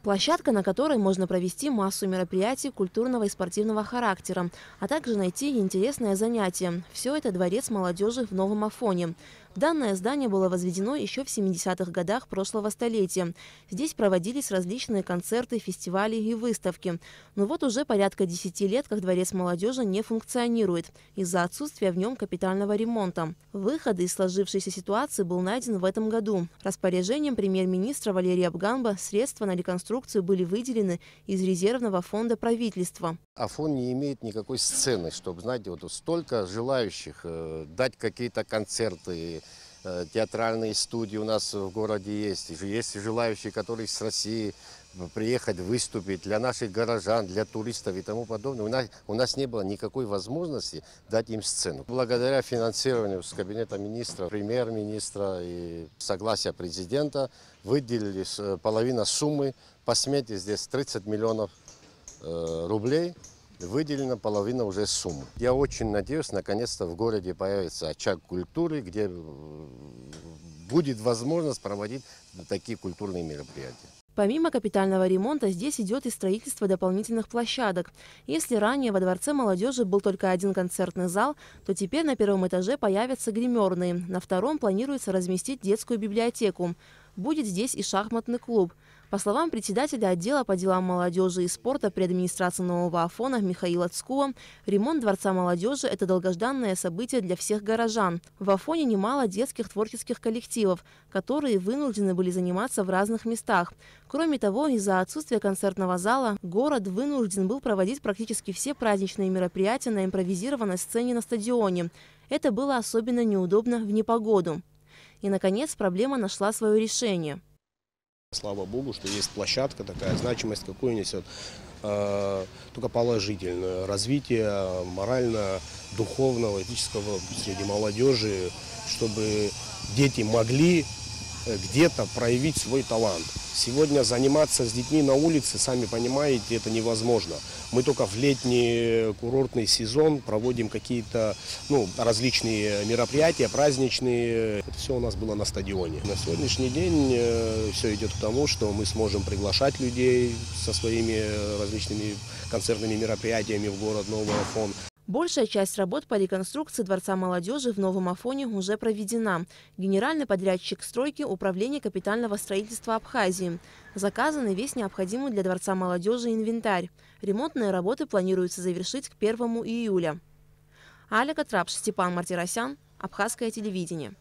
Площадка, на которой можно провести массу мероприятий культурного и спортивного характера, а также найти интересное занятие. Все это дворец молодежи в Новом Афоне. Данное здание было возведено еще в 70-х годах прошлого столетия. Здесь проводились различные концерты, фестивали и выставки. Но вот уже порядка 10 лет, как дворец молодежи не функционирует из-за отсутствия в нем капитального ремонта. Выход из сложившейся ситуации был найден в этом году. Распоряжением премьер-министра Валерия Абганба средства на реконструкцию были выделены из резервного фонда правительства. Афон не имеет никакой сцены, чтобы, знаете, вот столько желающих дать какие-то концерты, театральные студии у нас в городе есть. Есть желающие, которые с России приехать, выступить для наших горожан, для туристов и тому подобное. У нас не было никакой возможности дать им сцену. Благодаря финансированию с кабинета министра, премьер-министра и согласия президента выделили половину суммы. По смете здесь 30 миллионов рублей. Выделена половина уже суммы. Я очень надеюсь, наконец-то в городе появится очаг культуры, где будет возможность проводить такие культурные мероприятия. Помимо капитального ремонта, здесь идет и строительство дополнительных площадок. Если ранее во Дворце молодежи был только один концертный зал, то теперь на первом этаже появятся гримерные. На втором планируется разместить детскую библиотеку. Будет здесь и шахматный клуб. По словам председателя отдела по делам молодежи и спорта при администрации Нового Афона Михаила Цкуа, ремонт Дворца молодежи – это долгожданное событие для всех горожан. В Афоне немало детских творческих коллективов, которые вынуждены были заниматься в разных местах. Кроме того, из-за отсутствия концертного зала город вынужден был проводить практически все праздничные мероприятия на импровизированной сцене на стадионе. Это было особенно неудобно в непогоду. И, наконец, проблема нашла свое решение. Слава Богу, что есть площадка такая, значимость какую несет, только положительное развитие морально-духовного, этического среди молодежи, чтобы дети могли где-то проявить свой талант. Сегодня заниматься с детьми на улице, сами понимаете, это невозможно. Мы только в летний курортный сезон проводим какие-то различные мероприятия, праздничные. Это все у нас было на стадионе. На сегодняшний день все идет к тому, что мы сможем приглашать людей со своими различными концертными мероприятиями в город Новый Афон. Большая часть работ по реконструкции Дворца молодежи в Новом Афоне уже проведена. Генеральный подрядчик стройки – Управление капитального строительства Абхазии. Заказан весь необходимый для Дворца молодежи инвентарь. Ремонтные работы планируется завершить к 1 июля. Аля Катрапш, Степан Мартиросян, Абхазское телевидение.